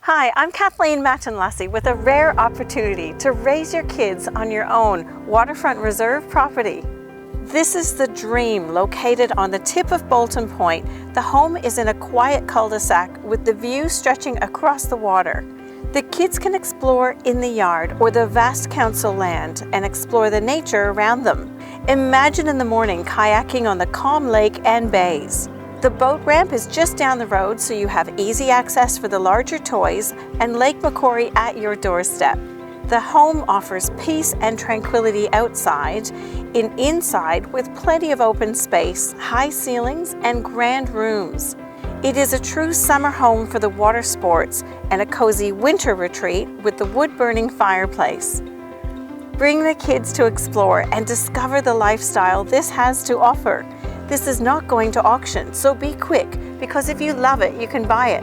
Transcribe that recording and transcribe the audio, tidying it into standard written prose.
Hi, I'm Kathleen Matinlassi with a rare opportunity to raise your kids on your own waterfront reserve property. This is the dream located on the tip of Bolton Point. The home is in a quiet cul-de-sac with the view stretching across the water. The kids can explore in the yard or the vast council land and explore the nature around them. Imagine in the morning kayaking on the calm lake and bays. The boat ramp is just down the road, so you have easy access for the larger toys and Lake Macquarie at your doorstep. The home offers peace and tranquility outside, inside with plenty of open space, high ceilings and grand rooms. It is a true summer home for the water sports and a cozy winter retreat with the wood-burning fireplace. Bring the kids to explore and discover the lifestyle this has to offer. This is not going to auction, so be quick, because if you love it, you can buy it.